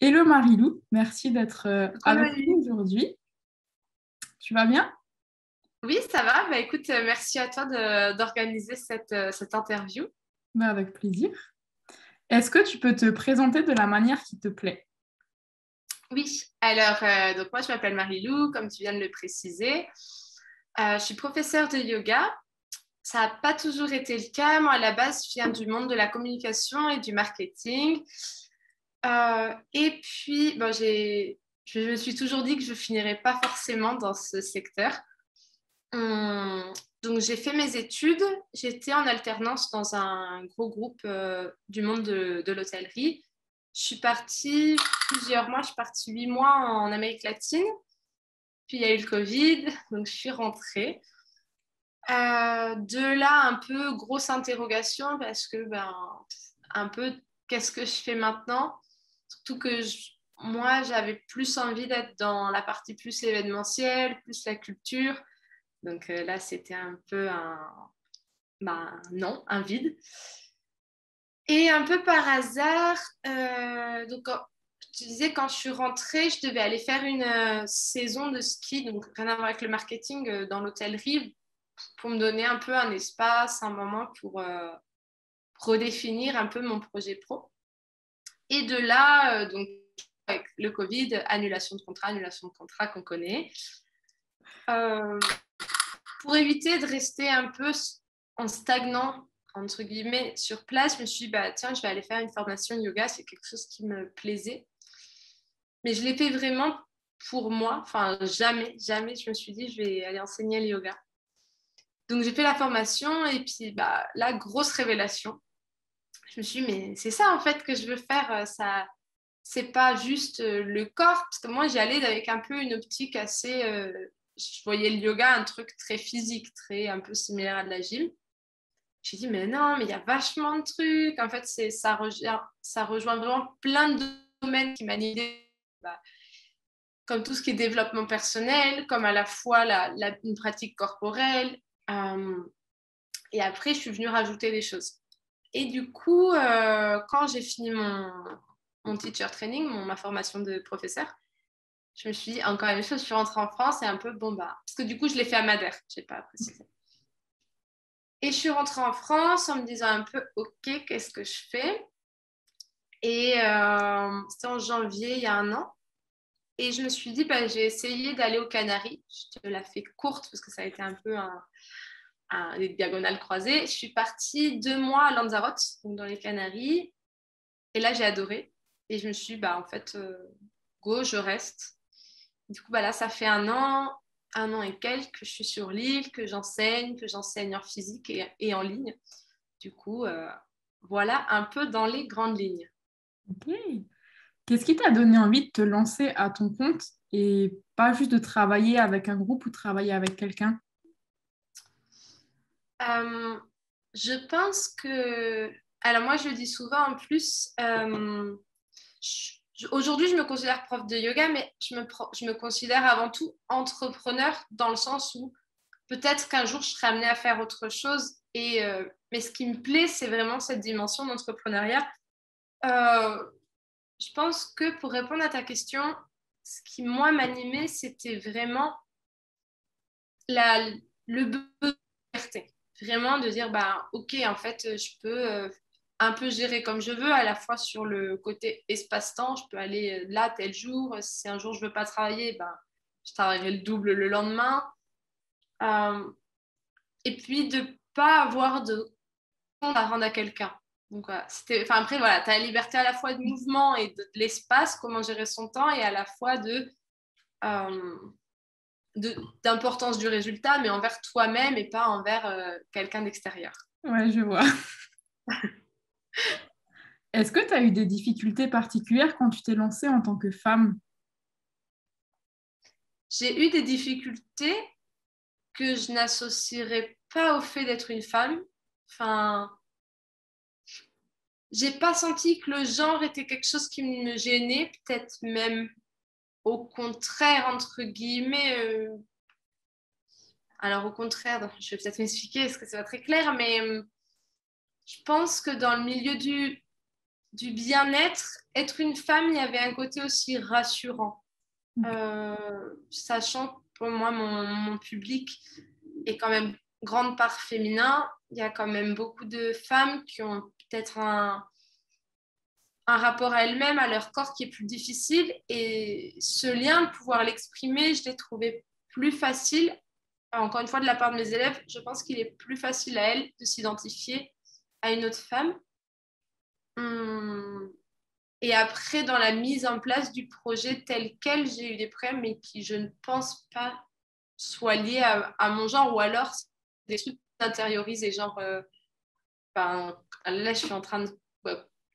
Hello Marilou, merci d'être Coucou avec nous Noémie. aujourd'hui. Tu vas bien? Oui, ça va. Bah, écoute, merci à toi d'organiser cette interview. Ben, avec plaisir. Est-ce que tu peux te présenter de la manière qui te plaît? Oui, alors, donc moi, je m'appelle Marie-Lou, comme tu viens de le préciser. Je suis professeure de yoga. Ça n'a pas toujours été le cas. Moi, à la base, je viens du monde de la communication et du marketing. Et puis, bon, je me suis toujours dit que je finirais pas forcément dans ce secteur. Hum, donc, j'ai fait mes études. J'étais en alternance dans un gros groupe du monde de l'hôtellerie. Je suis partie plusieurs mois, je suis partie 8 mois en Amérique latine. Puis, il y a eu le Covid, donc je suis rentrée. De là, un peu grosse interrogation parce que, ben, un peu, qu'est-ce que je fais maintenant? Surtout que moi, j'avais plus envie d'être dans la partie plus événementielle, plus la culture. Donc là, c'était un peu non, un vide. Et un peu par hasard, je te disais, quand je suis rentrée, je devais aller faire une saison de ski, donc rien à voir avec le marketing dans l'hôtellerie, pour me donner un peu un espace, un moment pour redéfinir un peu mon projet pro. Et de là, donc, avec le Covid, annulation de contrat qu'on connaît. Euh, pour éviter de rester un peu en stagnant, entre guillemets, sur place, je me suis dit, bah, tiens, je vais aller faire une formation de yoga, c'est quelque chose qui me plaisait. Mais je l'ai fait vraiment pour moi, enfin, jamais je me suis dit, je vais aller enseigner le yoga. Donc, j'ai fait la formation et puis, bah, la grosse révélation. Je me suis dit, mais c'est ça, en fait, que je veux faire. Ça, c'est pas juste le corps, parce que moi, j'y allais avec un peu une optique assez... je voyais le yoga, un truc très physique, très un peu similaire à de la gym. J'ai dit, mais non, mais il y a vachement de trucs. En fait, ça rejoint vraiment plein de domaines qui m'animent, bah, comme tout ce qui est développement personnel, comme à la fois une pratique corporelle. Euh, et après, je suis venue rajouter des choses. Et du coup, quand j'ai fini mon teacher training, ma formation de professeur, je me suis dit, encore une chose, je suis rentrée en France et un peu, bon, bah, parce que du coup, je l'ai fait à Madère, je n'ai pas précisé. Et je suis rentrée en France en me disant un peu, OK, qu'est-ce que je fais? Et c'était en janvier, il y a un an. Et je me suis dit, bah, j'ai essayé d'aller aux Canaries. Je te la fais courte parce que ça a été un peu des diagonales croisées. Je suis partie 2 mois à Lanzarote, donc dans les Canaries. Et là, j'ai adoré. Et je me suis dit, bah, en fait, go, je reste. Du coup, bah, là, ça fait un an et quelques que je suis sur l'île, que j'enseigne en physique et en ligne. Du coup, voilà un peu dans les grandes lignes. Ok. Qu'est-ce qui t'a donné envie de te lancer à ton compte et pas juste de travailler avec un groupe ou travailler avec quelqu'un? Euh, je pense que... Alors moi, je le dis souvent en plus, aujourd'hui, je me considère prof de yoga, mais je me considère avant tout entrepreneur dans le sens où peut-être qu'un jour, je serai amenée à faire autre chose. Mais ce qui me plaît, c'est vraiment cette dimension d'entrepreneuriat. Euh, je pense que pour répondre à ta question, ce qui, moi, m'animait, c'était vraiment la, le besoin de liberté. Vraiment de dire, bah, OK, en fait, je peux un peu gérer comme je veux, à la fois sur le côté espace-temps. Je peux aller là tel jour. Si un jour je veux pas travailler, bah, je travaillerai le double le lendemain. Euh, et puis de pas avoir de compte à rendre à quelqu'un. Donc, voilà, enfin, après, voilà, tu as la liberté à la fois de mouvement et de l'espace, comment gérer son temps, et à la fois euh, d'importance du résultat, mais envers toi-même et pas envers quelqu'un d'extérieur. Ouais, je vois. Est-ce que tu as eu des difficultés particulières quand tu t'es lancée en tant que femme? J'ai eu des difficultés que je n'associerais pas au fait d'être une femme. Enfin, j'ai pas senti que le genre était quelque chose qui me gênait, peut-être même au contraire, entre guillemets. Alors, au contraire, je vais peut-être m'expliquer parce que c'est pas très clair, mais je pense que dans le milieu du bien-être. Être une femme, il y avait un côté aussi rassurant. Sachant que pour moi, mon public est quand même grande part féminin. Il y a quand même beaucoup de femmes qui ont peut-être un rapport à elles-mêmes, à leur corps qui est plus difficile. Et ce lien, de pouvoir l'exprimer, je l'ai trouvé plus facile. Encore une fois, de la part de mes élèves, je pense qu'il est plus facile à elles de s'identifier à une autre femme. Et après, dans la mise en place du projet tel quel, j'ai eu des problèmes, mais qui, je ne pense pas, soient liés à mon genre, ou alors des trucs intériorisés, genre, là, je suis en train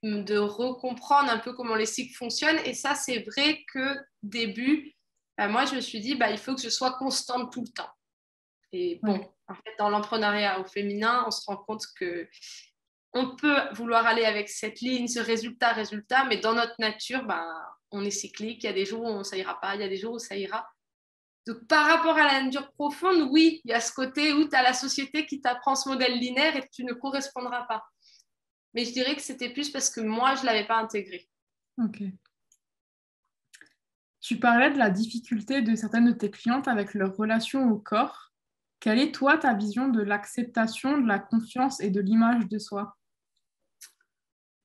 de recomprendre un peu comment les cycles fonctionnent. Et ça, c'est vrai que début, moi, je me suis dit, il faut que je sois constante tout le temps. Et bon, en fait, dans l'entrepreneuriat au féminin, on se rend compte que on peut vouloir aller avec cette ligne, ce résultat, mais dans notre nature, on est cyclique. Il y a des jours où ça ira pas, il y a des jours où ça ira. Donc, par rapport à la nature profonde, oui, il y a ce côté où tu as la société qui t'apprend ce modèle linéaire et que tu ne correspondras pas. Mais je dirais que c'était plus parce que moi, je ne l'avais pas intégré. Ok. Tu parlais de la difficulté de certaines de tes clientes avec leur relation au corps. Quelle est, toi, ta vision de l'acceptation, de la confiance et de l'image de soi?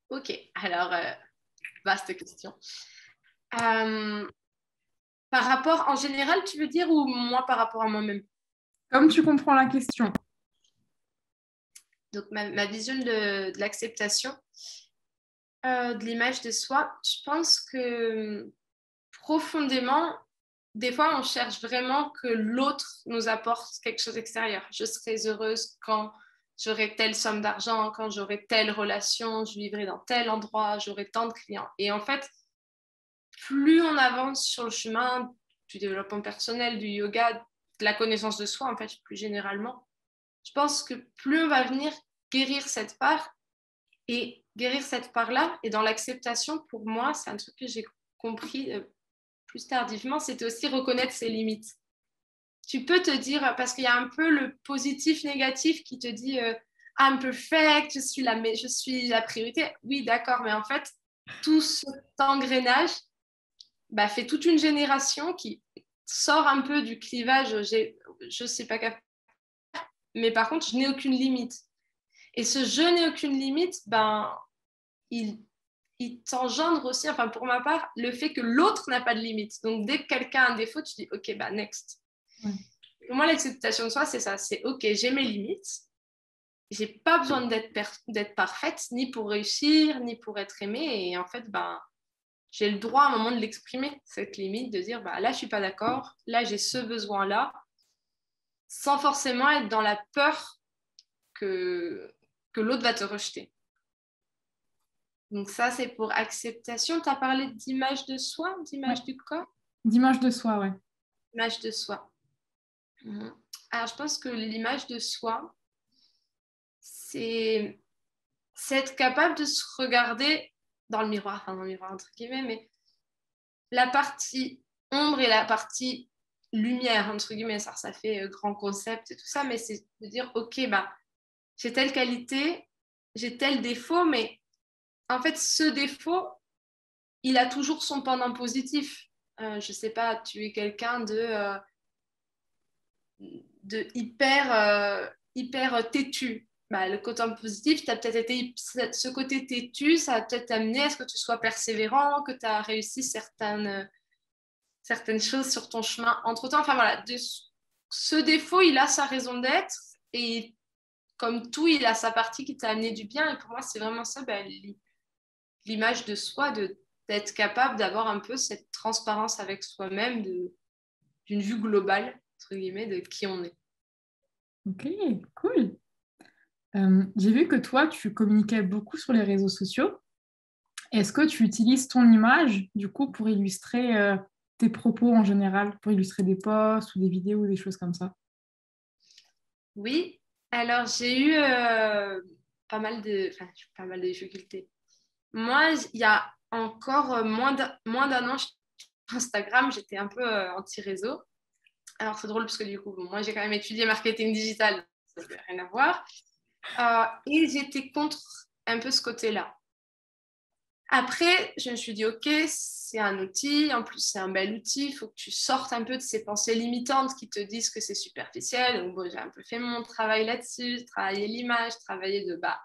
Ok, alors, vaste question. Par rapport, en général, tu veux dire, ou moi par rapport à moi-même? Comme tu comprends la question. Donc, ma vision de l'acceptation, de l'image de soi, je pense que profondément, des fois, on cherche vraiment que l'autre nous apporte quelque chose d'extérieur. Je serai heureuse quand j'aurai telle somme d'argent, quand j'aurai telle relation, je vivrai dans tel endroit, j'aurai tant de clients. Et en fait, plus on avance sur le chemin du développement personnel, du yoga, de la connaissance de soi, en fait, plus généralement, je pense que plus on va venir guérir cette part, et guérir cette part-là, et dans l'acceptation, pour moi, c'est un truc que j'ai compris plus tardivement, c'était aussi reconnaître ses limites. Tu peux te dire, parce qu'il y a un peu le positif-négatif qui te dit I'm perfect, je suis la priorité. Oui, d'accord, mais en fait, tout cet engrenage fait toute une génération qui sort un peu du clivage, je ne sais pas quoi, mais par contre, je n'ai aucune limite. Et ce je n'ai aucune limite, il t'engendre aussi, enfin pour ma part, le fait que l'autre n'a pas de limite. Donc dès que quelqu'un a un défaut, tu dis ok, next. Ouais. Pour moi, l'acceptation de soi, c'est ça, c'est ok, j'ai mes limites, j'ai pas besoin d'être parfaite, ni pour réussir, ni pour être aimée, et en fait, j'ai le droit à un moment de l'exprimer, cette limite, de dire là, je suis pas d'accord, là, j'ai ce besoin-là, sans forcément être dans la peur que l'autre va te rejeter. Donc ça, c'est pour acceptation. Tu as parlé d'image de soi, Ouais. d'image du corps? D'image de soi, ouais. Image de soi. Alors, je pense que l'image de soi, c'est être capable de se regarder dans le miroir, enfin dans le miroir entre guillemets, mais la partie ombre et la partie lumière, entre guillemets, ça fait grand concept et tout ça, mais c'est de dire, ok, j'ai telle qualité, j'ai tel défaut, mais en fait, ce défaut, il a toujours son pendant positif. Je sais pas, tu es quelqu'un de hyper têtu. Le côté positif, tu as peut-être été ce côté têtu, ça a peut-être amené à ce que tu sois persévérant, que tu as réussi certaines choses sur ton chemin entre-temps. Enfin voilà, ce défaut, il a sa raison d'être et comme tout, il a sa partie qui t'a amené du bien. Et pour moi, c'est vraiment ça, l'image de soi, d'être capable d'avoir un peu cette transparence avec soi-même, d'une vue globale, entre guillemets, de qui on est. Ok, cool. J'ai vu que toi, tu communiquais beaucoup sur les réseaux sociaux. Est-ce que tu utilises ton image, du coup, pour illustrer tes propos en général, pour illustrer des posts ou des vidéos ou des choses comme ça? Oui, alors j'ai eu pas mal de difficultés. Moi, il y a encore moins d'un an, sur Instagram, j'étais un peu anti-réseau. Alors c'est drôle parce que du coup, moi j'ai quand même étudié marketing digital, ça n'a rien à voir. Et j'étais contre un peu ce côté-là. Après, je me suis dit, OK, c'est un outil. En plus, c'est un bel outil. Il faut que tu sortes un peu de ces pensées limitantes qui te disent que c'est superficiel. Donc, bon, j'ai un peu fait mon travail là-dessus, travailler l'image, travailler de bas.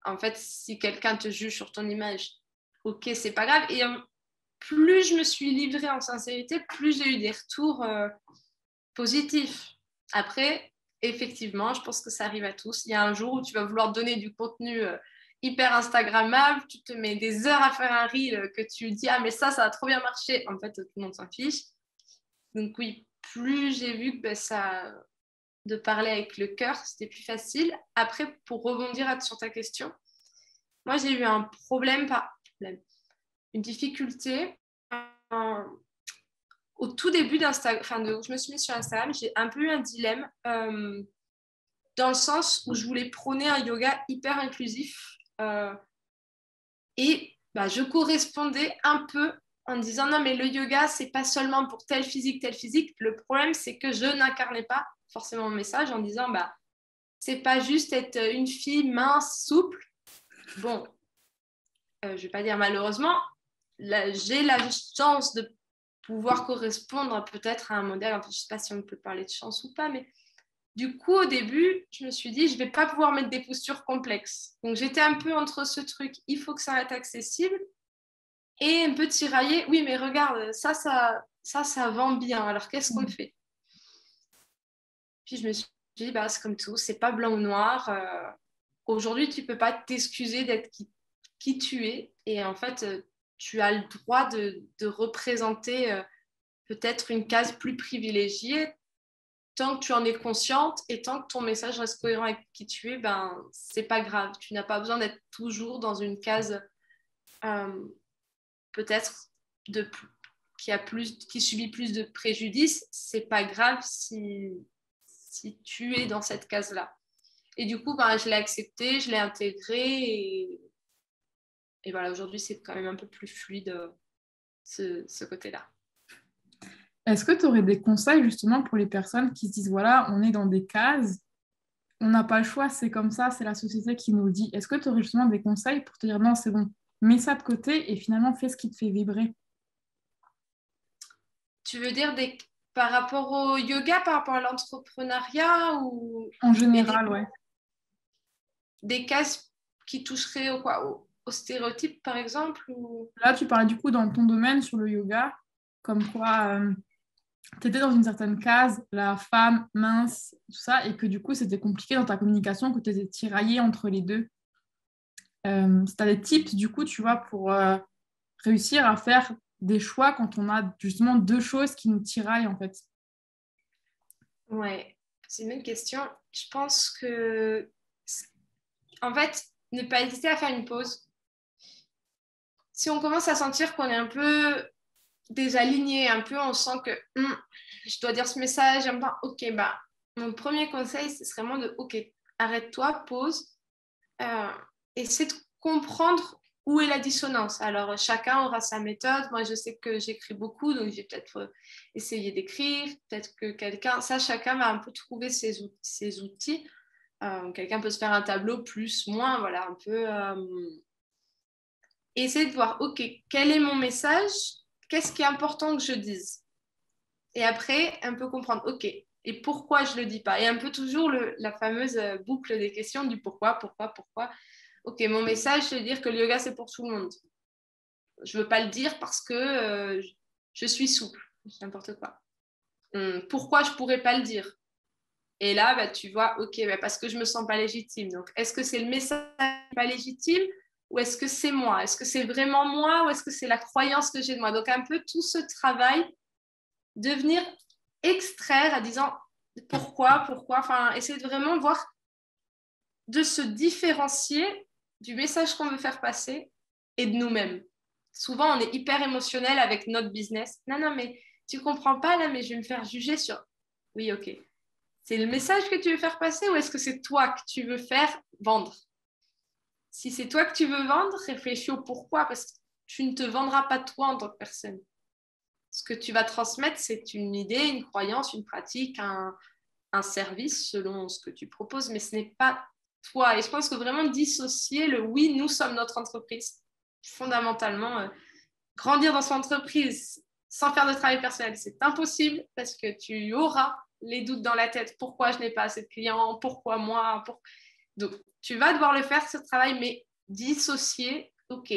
En fait, si quelqu'un te juge sur ton image, OK, c'est pas grave. Et plus je me suis livrée en sincérité, plus j'ai eu des retours positifs. Après, effectivement, je pense que ça arrive à tous. Il y a un jour où tu vas vouloir donner du contenu hyper Instagrammable, tu te mets des heures à faire un reel que tu dis, ah mais ça a trop bien marché. En fait, tout le monde s'en fiche. Donc oui, plus j'ai vu que ça, de parler avec le cœur, c'était plus facile. Après, pour rebondir sur ta question, moi j'ai eu un problème, une difficulté. Au tout début d'Instagram, je me suis mise sur Instagram, j'ai un peu eu un dilemme dans le sens où je voulais prôner un yoga hyper inclusif et je correspondais un peu en disant non mais le yoga c'est pas seulement pour tel physique. Le problème c'est que je n'incarnais pas forcément mon message en disant c'est pas juste être une fille mince, souple. Bon, je vais pas dire malheureusement, j'ai la chance de pouvoir correspondre peut-être à un modèle. Enfin, je sais pas si on peut parler de chance ou pas, mais du coup, au début, je me suis dit, je vais pas pouvoir mettre des postures complexes. Donc, j'étais un peu entre ce truc, il faut que ça reste accessible, et un peu tiraillée. Oui, mais regarde, ça vend bien. Alors, qu'est-ce qu'on fait? Puis, je me suis dit, c'est comme tout, c'est pas blanc ou noir. Aujourd'hui, tu peux pas t'excuser d'être qui tu es. Et en fait, tu as le droit de représenter peut-être une case plus privilégiée. Tant que tu en es consciente et tant que ton message reste cohérent avec qui tu es, c'est pas grave. Tu n'as pas besoin d'être toujours dans une case peut-être qui subit plus de préjudice. C'est pas grave si tu es dans cette case-là. Et du coup, je l'ai accepté, je l'ai intégré et voilà, aujourd'hui, c'est quand même un peu plus fluide ce côté-là. Est-ce que tu aurais des conseils justement pour les personnes qui se disent, voilà, on est dans des cases, on n'a pas le choix, c'est comme ça, c'est la société qui nous le dit. Est-ce que tu aurais justement des conseils pour te dire, non, c'est bon, mets ça de côté et finalement fais ce qui te fait vibrer? Tu veux dire par rapport au yoga, par rapport à l'entrepreneuriat ou En mais général, ouais. des cases qui toucheraient au stéréotype, par exemple ou... Là, tu parlais du coup dans ton domaine sur le yoga, comme quoi tu étais dans une certaine case, la femme mince, tout ça, et que du coup c'était compliqué dans ta communication, que tu étais tiraillée entre les deux. Si tu as des tips, du coup, tu vois, pour réussir à faire des choix quand on a justement deux choses qui nous tiraillent, en fait. Ouais, c'est une bonne question. Je pense que, en fait, ne pas hésiter à faire une pause. Si on commence à sentir qu'on est un peu désaligné, un peu, on sent que je dois dire ce message, j'aime pas, ok, mon premier conseil, ce serait vraiment ok, arrête-toi, pause, euh, essaie de comprendre où est la dissonance. Alors, chacun aura sa méthode. Moi, je sais que j'écris beaucoup, donc j'ai peut-être essayé d'écrire. Peut-être que chacun va un peu trouver ses outils. Quelqu'un peut se faire un tableau plus, moins, voilà, un peu. Essayer de voir, ok, quel est mon message? Qu'est-ce qui est important que je dise? Et après, un peu comprendre, ok, et pourquoi je le dis pas? Et un peu toujours la fameuse boucle des questions du pourquoi. Ok, mon message, c'est de dire que le yoga, c'est pour tout le monde. Je ne veux pas le dire parce que je suis souple, n'importe quoi. Pourquoi je ne pourrais pas le dire? Et là, tu vois, ok, parce que je ne me sens pas légitime. Donc, est-ce que c'est le message pas légitime ou est-ce que c'est moi? Est-ce que c'est vraiment moi ou est-ce que c'est la croyance que j'ai de moi? Donc, un peu tout ce travail de venir extraire en disant pourquoi, enfin, essayer de vraiment voir, de se différencier du message qu'on veut faire passer et de nous-mêmes. Souvent, on est hyper émotionnel avec notre business. Non, mais tu comprends pas là, mais je vais me faire juger sur... Oui, ok. C'est le message que tu veux faire passer ou est-ce que c'est toi que tu veux faire vendre? Si c'est toi que tu veux vendre, réfléchis au pourquoi, parce que tu ne te vendras pas toi en tant que personne. Ce que tu vas transmettre, c'est une idée, une croyance, une pratique, un service selon ce que tu proposes, mais ce n'est pas toi. Et je pense que vraiment dissocier le oui, nous sommes notre entreprise fondamentalement, grandir dans son entreprise sans faire de travail personnel, c'est impossible parce que tu auras les doutes dans la tête. Pourquoi je n'ai pas assez de clients? Pourquoi moi? Donc, tu vas devoir le faire, ce travail, mais dissocier, ok,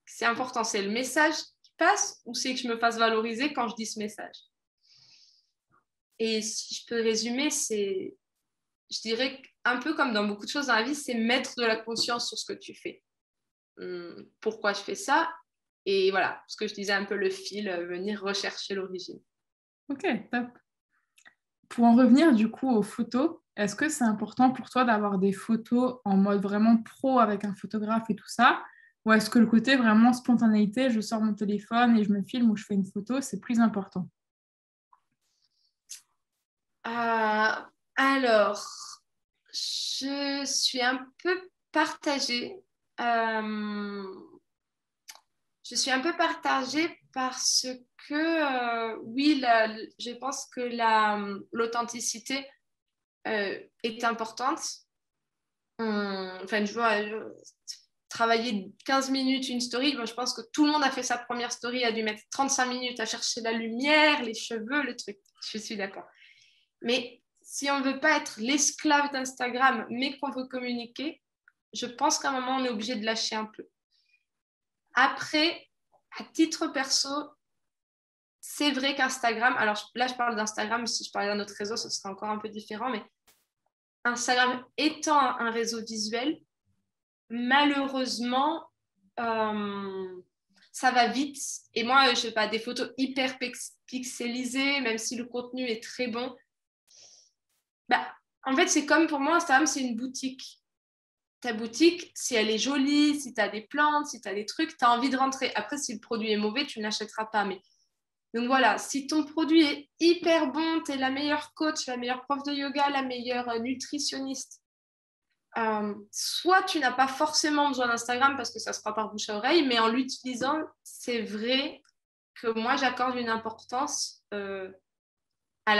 c'est important, c'est le message qui passe ou c'est que je me fasse valoriser quand je dis ce message? Et si je peux résumer, je dirais un peu comme dans beaucoup de choses dans la vie, c'est mettre de la conscience sur ce que tu fais. Pourquoi je fais ça? Et voilà, ce que je disais un peu le fil, venir rechercher l'origine. Ok, top. Pour en revenir du coup aux photos, est-ce que c'est important pour toi d'avoir des photos en mode vraiment pro avec un photographe et tout ça? Ou est-ce que le côté vraiment spontanéité, je sors mon téléphone et je me filme ou je fais une photo, c'est plus important? Alors, je suis un peu partagée. Je suis un peu partagée parce que, oui, je pense que l'authenticité est importante. Enfin, je vois travailler 15 minutes une story. Bon, je pense que tout le monde a fait sa première story, a dû mettre 35 minutes à chercher la lumière, les cheveux, le truc. Je suis d'accord. Mais si on ne veut pas être l'esclave d'Instagram, mais qu'on veut communiquer, je pense qu'à un moment, on est obligé de lâcher un peu. Après, à titre perso, c'est vrai qu'Instagram, alors là, je parle d'Instagram, si je parlais d'un autre réseau, ce serait encore un peu différent, mais Instagram étant un réseau visuel, malheureusement, ça va vite. Et moi, je sais pas, des photos hyper pixelisées, même si le contenu est très bon. Bah, en fait, c'est comme pour moi, Instagram, c'est une boutique. Ta boutique, si elle est jolie, si tu as des plantes, si tu as des trucs, tu as envie de rentrer. Après, si le produit est mauvais, tu ne l'achèteras pas. Mais... Donc voilà, si ton produit est hyper bon, tu es la meilleure coach, la meilleure prof de yoga, la meilleure nutritionniste, soit tu n'as pas forcément besoin d'Instagram parce que ça se fera par bouche à oreille, mais en l'utilisant, c'est vrai que moi, j'accorde une importance à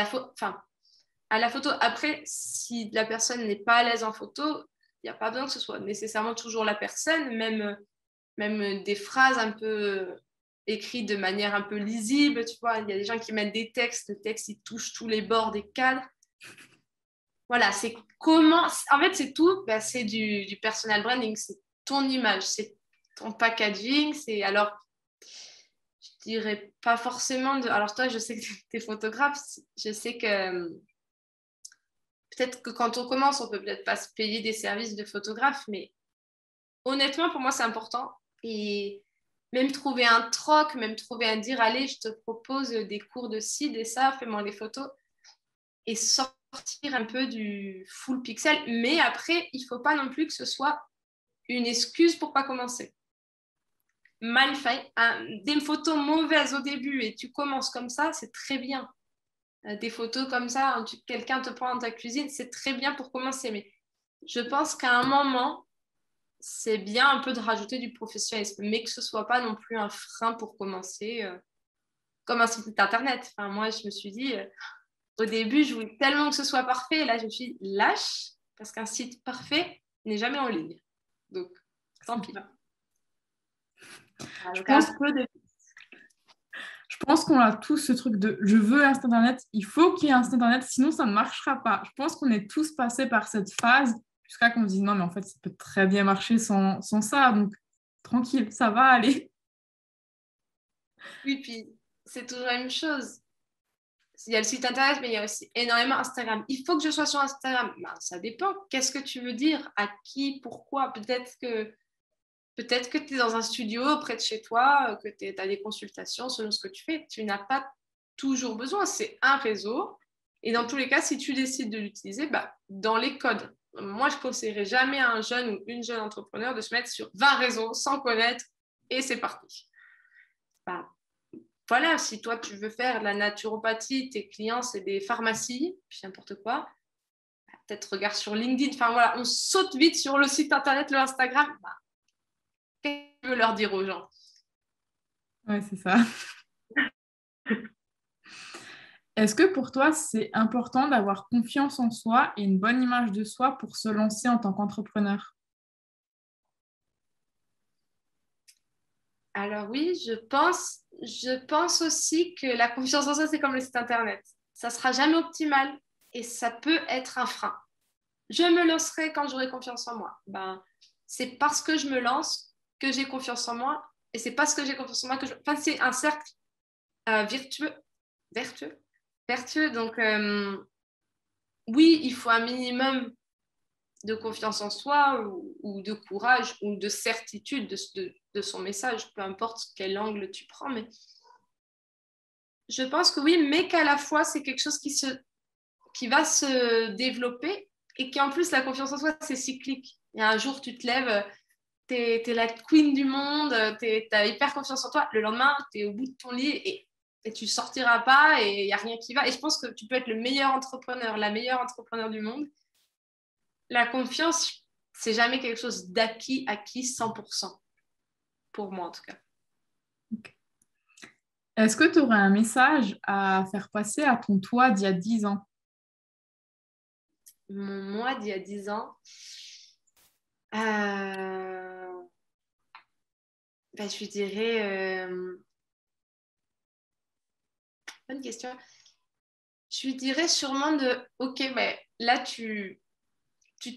à la photo. Après, si la personne n'est pas à l'aise en photo, il n'y a pas besoin que ce soit nécessairement toujours la personne, même des phrases un peu écrites de manière un peu lisible, tu vois. Il y a des gens qui mettent des textes, le texte, il touche tous les bords des cadres. Voilà, c'est comment... En fait, c'est tout, bah, c'est du personal branding, c'est ton image, c'est ton packaging, c'est... Alors, je dirais pas forcément... Alors toi, je sais que tu es photographe, je sais que peut-être que quand on commence, on peut peut-être pas se payer des services de photographe, mais honnêtement, pour moi, c'est important. Et même trouver un troc, même trouver un dire, allez, je te propose des cours de ci, de ça, fais-moi des photos. Et sortir un peu du full pixel. Mais après, il ne faut pas non plus que ce soit une excuse pour pas commencer. Mal fait, des photos mauvaises au début et tu commences comme ça, c'est très bien. Des photos comme ça, quelqu'un te prend dans ta cuisine, c'est très bien pour commencer. Mais je pense qu'à un moment, c'est bien un peu de rajouter du professionnalisme, mais que ce soit pas non plus un frein pour commencer, comme un site internet. Enfin, moi, je me suis dit, au début, je voulais tellement que ce soit parfait, et là, je me suis dit, lâche, parce qu'un site parfait n'est jamais en ligne. Donc, tant pis. Je Donc, un pense, peu de... je pense qu'on a tous ce truc de je veux un site internet, il faut qu'il y ait un site internet, sinon ça ne marchera pas. Je pense qu'on est tous passés par cette phase jusqu'à qu'on se dise non, mais en fait, ça peut très bien marcher sans ça, donc tranquille, ça va aller. Oui, puis c'est toujours la même chose. Il y a le site internet, mais il y a aussi énormément Instagram. Il faut que je sois sur Instagram. Ben, ça dépend. Qu'est-ce que tu veux dire? À qui? Pourquoi? Peut-être que tu es dans un studio près de chez toi, que tu as des consultations selon ce que tu fais. Tu n'as pas toujours besoin. C'est un réseau. Et dans tous les cas, si tu décides de l'utiliser, bah, dans les codes. Moi, je ne conseillerais jamais à un jeune ou une jeune entrepreneur de se mettre sur 20 réseaux sans connaître et c'est parti. Bah, voilà, si toi, tu veux faire de la naturopathie, tes clients, c'est des pharmacies, puis n'importe quoi, bah, peut-être regarde sur LinkedIn. Enfin voilà, on saute vite sur le site internet, le Instagram. Bah, qu'est-ce que tu veux leur dire aux gens? Ouais, c'est ça. Est-ce que pour toi, c'est important d'avoir confiance en soi et une bonne image de soi pour se lancer en tant qu'entrepreneur? Alors oui, je pense aussi que la confiance en soi, c'est comme le site internet. Ça sera jamais optimal et ça peut être un frein. Je me lancerai quand j'aurai confiance en moi. Ben, c'est parce que je me lance que j'ai confiance en moi et c'est parce que j'ai confiance en moi que Enfin, c'est un cercle virtueux, vertueux, vertueux. Donc oui, il faut un minimum de confiance en soi ou de courage ou de certitude de son message, peu importe quel angle tu prends. Mais je pense que oui, mais qu'à la fois, c'est quelque chose qui va se développer et qui en plus, la confiance en soi, c'est cyclique. Il y a un jour, tu te lèves, t'es la queen du monde, t'as hyper confiance en toi. Le lendemain, t'es au bout de ton lit et tu sortiras pas et il n'y a rien qui va. Et je pense que tu peux être le meilleur entrepreneur, la meilleure entrepreneur du monde. La confiance, c'est jamais quelque chose acquis 100%, pour moi en tout cas. Ok. Est-ce que tu aurais un message à faire passer à ton toi d'il y a 10 ans? Mon moi d'il y a 10 ans, ben, je lui dirais, bonne question, je lui dirais sûrement ok, ben, là tu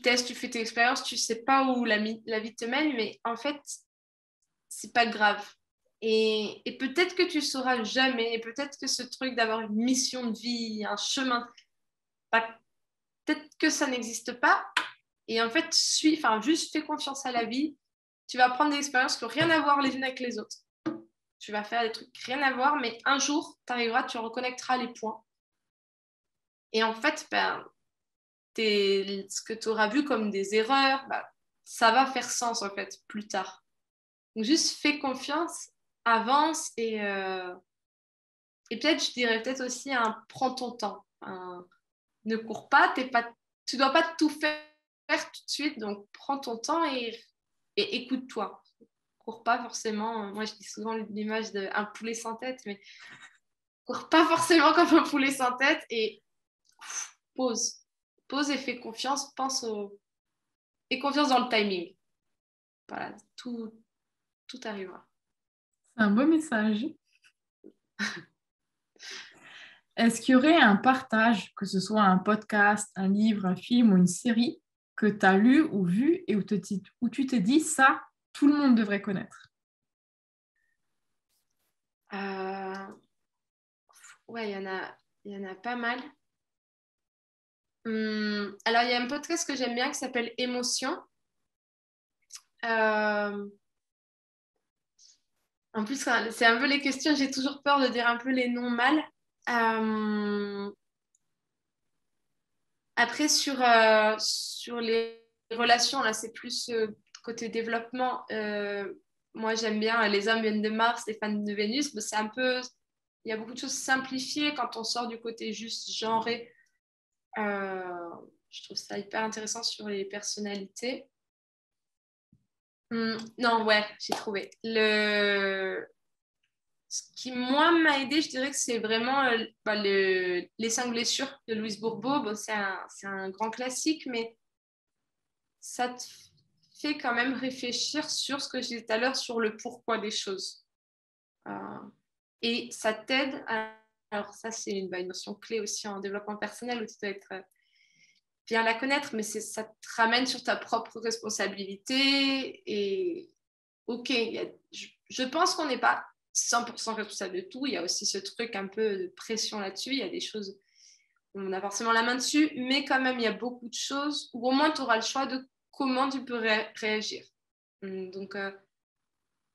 testes, tu fais tes expériences, tu sais pas où la vie te mène, mais en fait, c'est pas grave. Et peut-être que tu sauras jamais, et peut-être que ce truc d'avoir une mission de vie, un chemin, bah, peut-être que ça n'existe pas. Et en fait, juste fais confiance à la vie. Tu vas prendre des expériences qui n'ont rien à voir les unes avec les autres. Tu vas faire des trucs rien à voir, mais un jour, tu arriveras, tu reconnecteras les points. Et en fait, ce que tu auras vu comme des erreurs, ça va faire sens en fait plus tard. Donc juste fais confiance, avance et peut-être, je dirais peut-être aussi prends ton temps. Ne cours pas, tu dois pas tout faire tout de suite, donc prends ton temps et écoute-toi. Cours pas forcément, moi je dis souvent l'image d'un poulet sans tête, mais cours pas forcément comme un poulet sans tête et pause. Pause et fais confiance, et confiance dans le timing. Voilà, tout arrivera. C'est un beau message. Est-ce qu'il y aurait un partage, que ce soit un podcast, un livre, un film ou une série, que tu as lu ou vu et où tu t'es dit ça, tout le monde devrait connaître? Euh, ouais, il y en a pas mal. Alors, il y a un podcast que j'aime bien qui s'appelle Émotion. Euh, En plus, c'est un peu les questions, j'ai toujours peur de dire un peu les noms mal. Euh, Après, sur les relations, là, c'est plus côté développement. Moi, j'aime bien Les hommes viennent de Mars, les femmes de Vénus. Mais c'est un peu, il y a beaucoup de choses simplifiées quand on sort du côté juste genré. Euh, je trouve ça hyper intéressant sur les personnalités. Non, ouais, j'ai trouvé. Ce qui, moi, m'a aidé, je dirais que c'est vraiment Les 5 blessures de Louise Bourbeau. Bon, c'est un grand classique, mais ça te fait quand même réfléchir sur ce que je disais tout à l'heure, sur le pourquoi des choses. Euh, et ça t'aide à... Alors ça, c'est une notion clé aussi en développement personnel où tu dois être bien la connaître, mais ça te ramène sur ta propre responsabilité. Et ok, je pense qu'on n'est pas 100% responsable de tout. Il y a aussi ce truc un peu de pression là-dessus. Il y a des choses où on a forcément la main dessus, mais quand même, il y a beaucoup de choses où au moins tu auras le choix de comment tu peux réagir. Donc,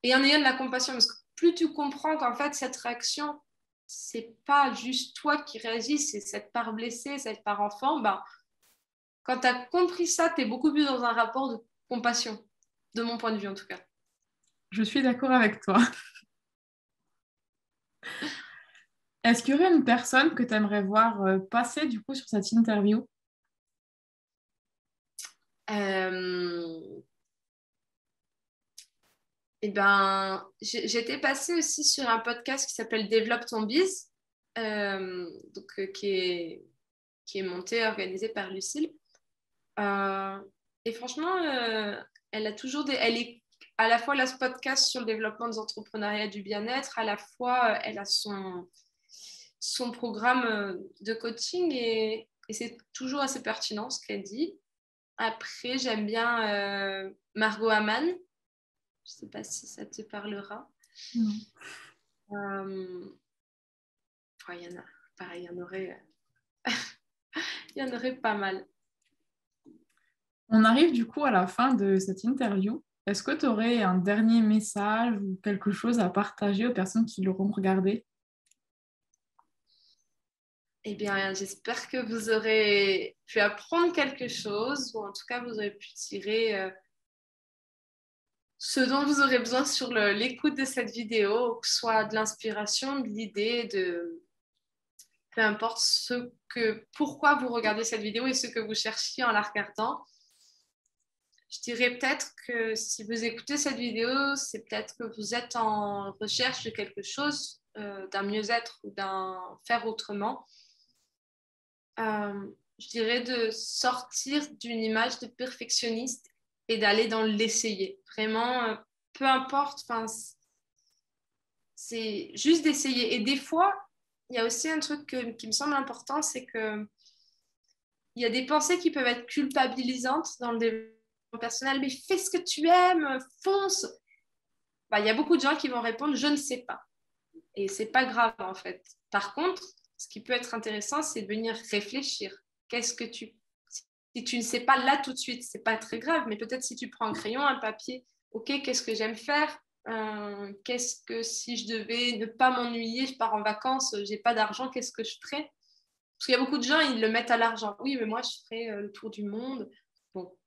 et en ayant de la compassion, parce que plus tu comprends qu'en fait, cette réaction, c'est pas juste toi qui réagis, c'est cette part blessée, cette part enfant, quand tu as compris ça, tu es beaucoup plus dans un rapport de compassion, de mon point de vue en tout cas. Je suis d'accord avec toi. Est-ce qu'il y aurait une personne que tu aimerais voir passer du coup sur cette interview? Euh, j'étais passée aussi sur un podcast qui s'appelle Développe ton biz, donc, qui est monté, organisé par Lucille. Et franchement, elle a toujours elle est à la fois elle a ce podcast sur le développement des entrepreneuriats du bien-être, à la fois elle a son programme de coaching et c'est toujours assez pertinent ce qu'elle dit. Après, j'aime bien Margot Hamann. Je ne sais pas si ça te parlera. Non. Il y en a, pareil, il y en aurait pas mal. On arrive du coup à la fin de cette interview. Est-ce que tu aurais un dernier message ou quelque chose à partager aux personnes qui l'auront regardé? Eh bien, j'espère que vous aurez pu apprendre quelque chose, ou en tout cas, vous aurez pu tirer ce dont vous aurez besoin sur l'écoute de cette vidéo, que ce soit de l'inspiration, de l'idée, de peu importe pourquoi vous regardez cette vidéo et ce que vous cherchiez en la regardant. Je dirais peut-être que si vous écoutez cette vidéo, c'est peut-être que vous êtes en recherche de quelque chose, d'un mieux-être ou d'un faire autrement. Je dirais de sortir d'une image de perfectionniste et d'aller dans l'essayer. Vraiment, peu importe, c'est juste d'essayer. Et des fois, il y a aussi un truc qui me semble important, c'est que il y a des pensées qui peuvent être culpabilisantes dans le développement personnel, mais fais ce que tu aimes, fonce. Il y a beaucoup de gens qui vont répondre je ne sais pas. Et c'est pas grave en fait. Par contre, ce qui peut être intéressant, c'est de venir réfléchir. Si tu ne sais pas là tout de suite, c'est pas très grave, mais peut-être si tu prends un crayon, un papier, ok, qu'est-ce que j'aime faire? Qu'est-ce que si je devais ne pas m'ennuyer, je pars en vacances, j'ai pas d'argent, qu'est-ce que je ferais? Parce qu'il y a beaucoup de gens, ils le mettent à l'argent. Oui, mais moi, je ferais le tour du monde. Bon.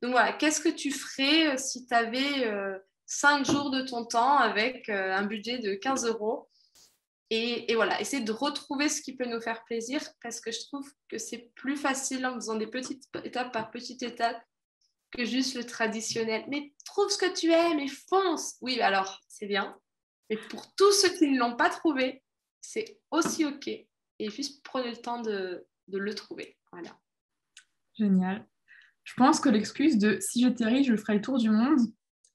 Donc voilà, qu'est-ce que tu ferais si tu avais 5 jours de ton temps avec un budget de 15 euros? Et voilà, essayer de retrouver ce qui peut nous faire plaisir parce que je trouve que c'est plus facile en faisant des petites étapes par petite étape que juste le traditionnel. Mais trouve ce que tu aimes et fonce. Oui, alors, c'est bien. Mais pour tous ceux qui ne l'ont pas trouvé, c'est aussi OK. Et juste prenez le temps de le trouver. Voilà. Génial. Je pense que l'excuse de si j'étais riche, je ferais le tour du monde,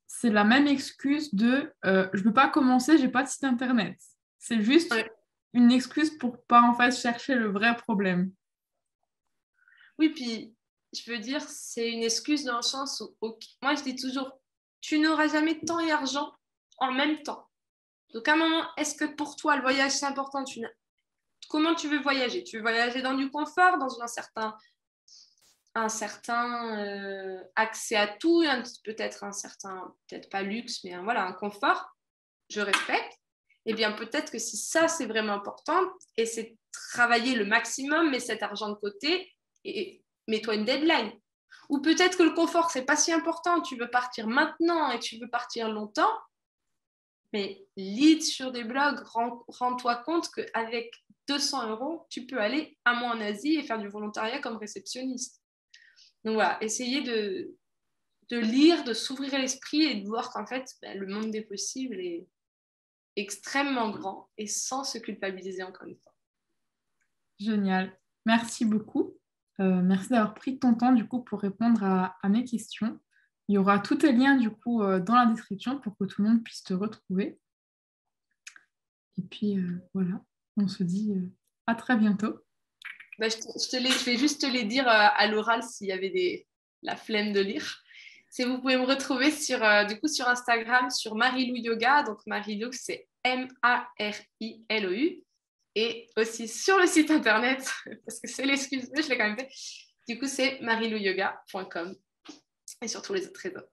c'est la même excuse de je ne peux pas commencer, j'ai pas de site internet. C'est juste Ouais. une excuse pour pas en fait chercher le vrai problème. Oui, puis je veux dire, c'est une excuse dans le sens où moi je dis toujours, tu n'auras jamais temps et argent en même temps. Donc à un moment, est-ce que pour toi le voyage c'est important? Comment tu veux voyager? Tu veux voyager dans du confort, dans un certain accès à tout, peut-être un certain, peut-être pas luxe, mais voilà, un confort, je respecte. Eh bien, peut-être que si ça, c'est vraiment important, et c'est travailler le maximum, mets cet argent de côté et mets-toi une deadline. Ou peut-être que le confort, c'est pas si important, tu veux partir maintenant et tu veux partir longtemps, mais lis sur des blogs, rends-toi compte qu'avec 200 euros, tu peux aller un mois en Asie et faire du volontariat comme réceptionniste. Donc voilà, essayer de lire, de s'ouvrir l'esprit et de voir qu'en fait, le monde des possibles est extrêmement grand et sans se culpabiliser encore une fois. Génial. Merci beaucoup. Merci d'avoir pris ton temps du coup pour répondre à mes questions. Il y aura tous tes liens du coup dans la description pour que tout le monde puisse te retrouver. Et puis voilà, on se dit à très bientôt. Je vais juste te les dire à l'oral s'il y avait la flemme de lire. Vous pouvez me retrouver du coup, sur Instagram, sur Marilou Yoga. Donc Marilou, c'est Marilou. Et aussi sur le site internet, parce que c'est l'excuse, mais je l'ai quand même fait. Du coup, c'est marilouyoga.com et sur tous les autres réseaux.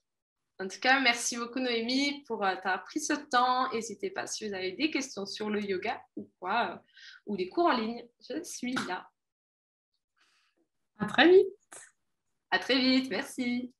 En tout cas, merci beaucoup Noémie pour t'avoir pris ce temps. N'hésitez pas si vous avez des questions sur le yoga ou quoi, ou des cours en ligne, je suis là. À très vite. À très vite, merci.